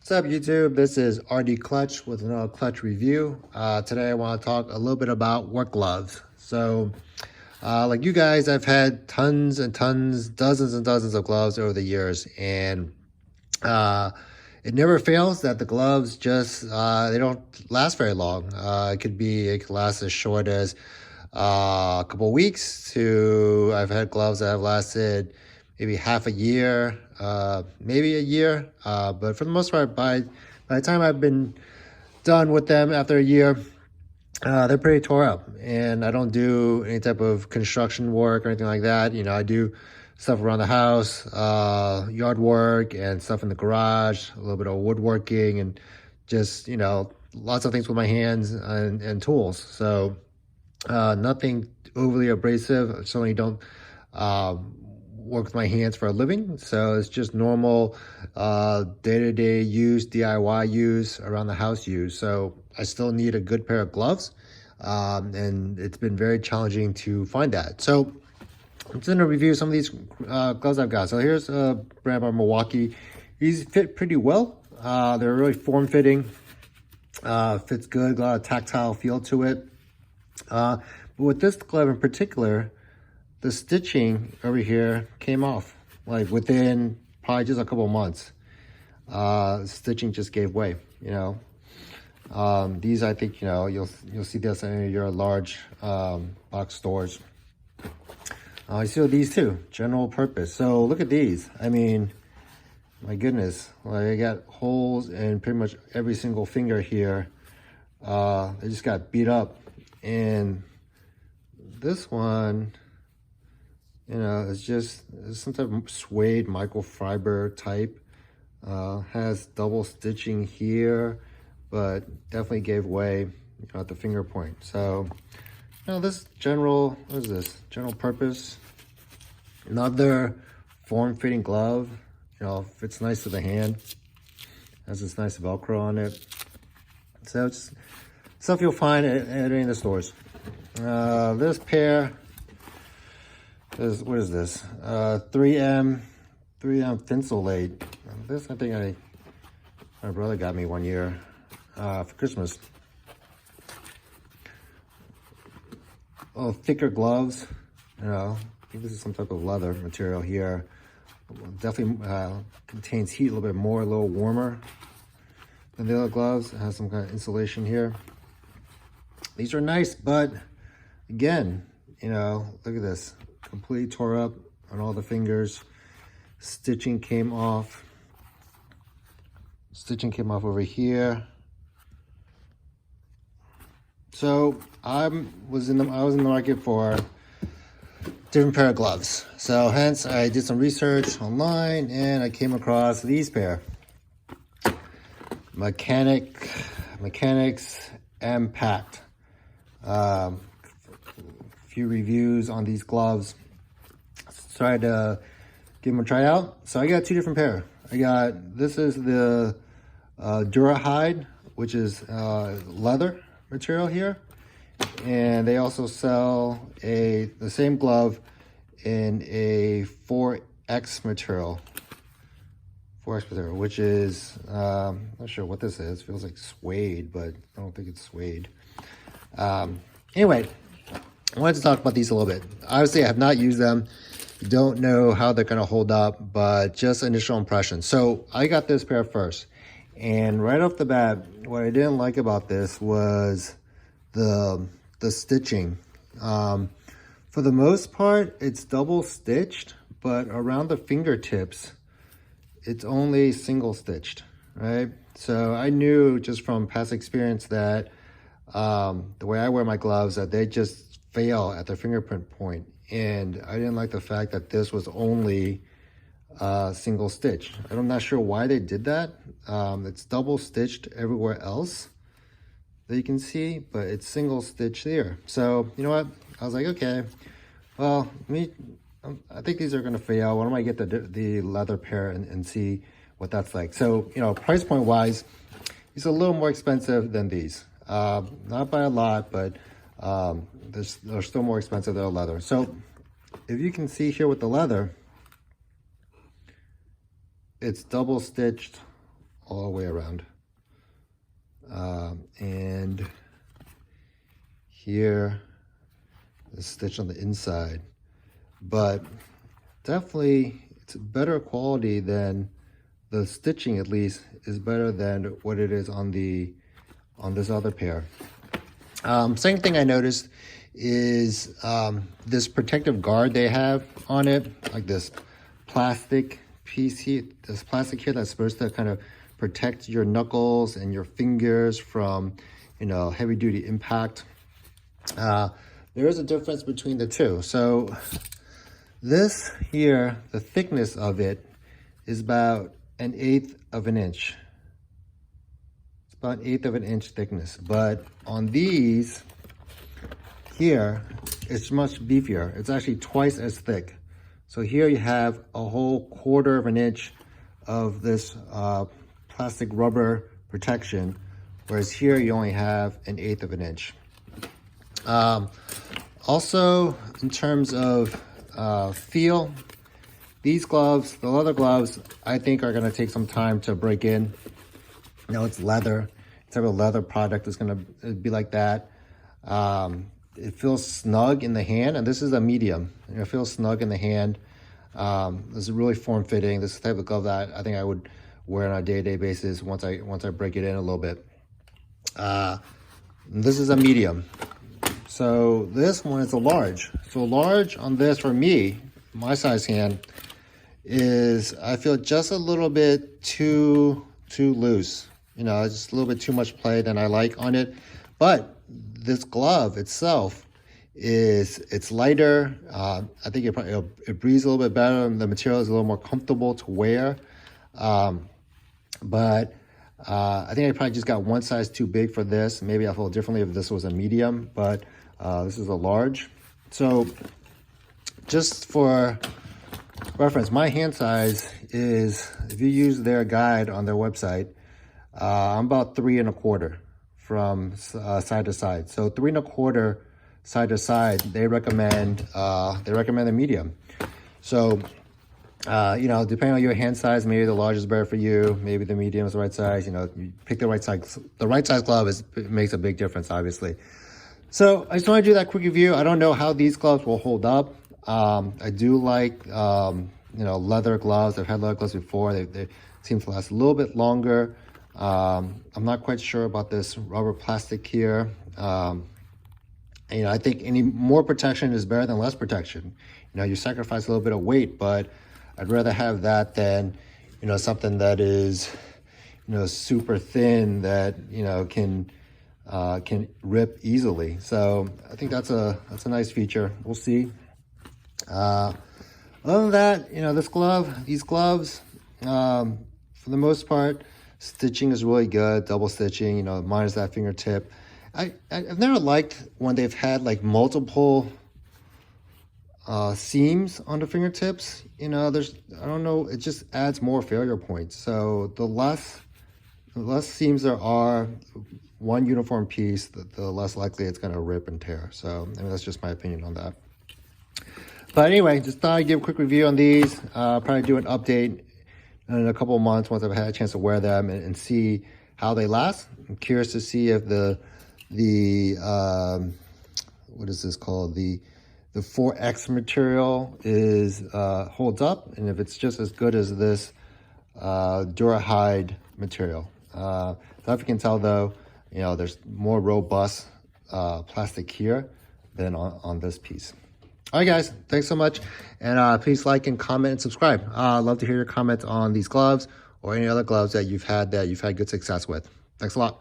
What's up, YouTube? This is RD Clutch with another Clutch review. Today I want to talk a little bit about work gloves. Like you guys, I've had tons and tons, dozens and dozens of gloves over the years, and it never fails that the gloves just they don't last very long. It could last as short as a couple of weeks to I've had gloves that have lasted maybe half a year, maybe a year. But for the most part, by the time I've been done with them after a year, they're pretty tore up. And I don't do any type of construction work or anything like that. You know, I do stuff around the house, yard work and stuff in the garage, a little bit of woodworking and just, you know, lots of things with my hands and tools. So nothing overly abrasive. I certainly don't work with my hands for a living, so it's just normal day-to-day use, DIY use, around the house use. So I still need a good pair of gloves, and it's been very challenging to find that. So I'm just going to review some of these gloves I've got. So here's a brand by Milwaukee. These fit pretty well. They're really form-fitting, fits good, got a tactile feel to it. But with this glove in particular, the stitching over here came off like within probably just a couple of months. Stitching just gave way, you know. These, I think, you know, you'll see this in your large box stores. I see these too, general purpose. So look at these. I mean, my goodness, like I got holes in pretty much every single finger here. They just got beat up, and this one, you know, it's some type of suede microfiber type. Has double stitching here, but definitely gave way, you know, at the finger point. So, you know, this general, what is this? General purpose. Another form-fitting glove. You know, fits nice to the hand. Has this nice Velcro on it. So it's stuff you'll find at any of the stores. This pair is, what is this? 3M Thinsulate. This, I think my brother got me one year for Christmas. Oh, thicker gloves. You know, I think this is some type of leather material here. Definitely contains heat a little bit more, a little warmer than the other gloves. It has some kind of insulation here. These are nice, but again, you know, look at this. Completely tore up on all the fingers. Stitching came off. Stitching came off over here. So I was in the market for a different pair of gloves. So hence I did some research online and I came across these pair. Mechanix M-PACT. Few reviews on these gloves. Tried to give them a try out. So I got two different pair. This is the Durahide, which is leather material here, and they also sell the same glove in a 4X material. 4X material, which is not sure what this is. Feels like suede, but I don't think it's suede. Anyway, I wanted to talk about these a little bit. Obviously, I have not used them. Don't know how they're going to hold up, but just initial impressions. So I got this pair first, and right off the bat, what I didn't like about this was the stitching. For the most part, it's double stitched, but around the fingertips, it's only single stitched, right? So I knew just from past experience that the way I wear my gloves, that they just fail at the fingerprint point. And I didn't like the fact that this was only single stitch. I'm not sure why they did that. It's double stitched everywhere else that you can see, but it's single stitch there. So you know what? I was like, okay, well, I think these are gonna fail. Why don't I get the leather pair and see what that's like? So, you know, price point wise, it's a little more expensive than these. Not by a lot, but they're still more expensive than leather. So if you can see here with the leather, it's double stitched all the way around. And here, the stitch on the inside. But definitely, it's better quality than the stitching, at least, is better than what it is on this other pair. Same thing I noticed is this protective guard they have on it, like this plastic piece here, this plastic here that's supposed to kind of protect your knuckles and your fingers from, you know, heavy duty impact. There is a difference between the two. So this here, the thickness of it is about 1/8 of an inch. It's about 1/8 of an inch thickness. But on these here, it's much beefier. It's actually twice as thick. So here you have a whole 1/4 of an inch of this plastic rubber protection, whereas here you only have 1/8 of an inch. Also, in terms of feel, these gloves, the leather gloves, I think are going to take some time to break in. You know, it's leather. It's type of leather product is going to be like that. It feels snug in the hand, and this is a medium. It feels snug in the hand. This is really form-fitting. This is the type of glove that I think I would wear on a day-to-day basis once I break it in a little bit. This is a medium. So this one is a large. So large on this for me, my size hand, is I feel just a little bit too loose. You know, just a little bit too much play than I like on it. But this glove itself it's lighter. I think it breathes a little bit better, and the material is a little more comfortable to wear. But I think I probably just got one size too big for this. Maybe I feel differently if this was a medium, but this is a large. So just for reference, my hand size is, if you use their guide on their website, I'm about 3 1/4 from side to side. So 3 1/4 side to side, they recommend a medium. So you know, depending on your hand size, maybe the large is better for you, maybe the medium is the right size. You know, you pick the right size. The right size glove makes a big difference, obviously. So I just want to do that quick review. I don't know how these gloves will hold up. I do like you know, leather gloves. I've had leather gloves before. They seem to last a little bit longer. I'm not quite sure about this rubber plastic here. You know, I think any more protection is better than less protection. You know, you sacrifice a little bit of weight, but I'd rather have that than, you know, something that is, you know, super thin that, you know, can rip easily. So I think that's a nice feature. We'll see. Other than that, you know, these gloves, for the most part, stitching is really good. Double stitching, you know, minus that fingertip. I've never liked when they've had like multiple seams on the fingertips. You know, I don't know, it just adds more failure points. So the less seams there are, one uniform piece, the less likely it's going to rip and tear. So I mean, that's just my opinion on that. But anyway, just thought I'd give a quick review on these. Probably do an update in a couple of months once I've had a chance to wear them and see how they last. I'm curious to see if the what is this called? The 4X material holds up, and if it's just as good as this Durahide material. So if you can tell though, you know, there's more robust plastic here than on this piece. All right, guys, thanks so much. And please like and comment and subscribe. I'd love to hear your comments on these gloves or any other gloves that you've had good success with. Thanks a lot.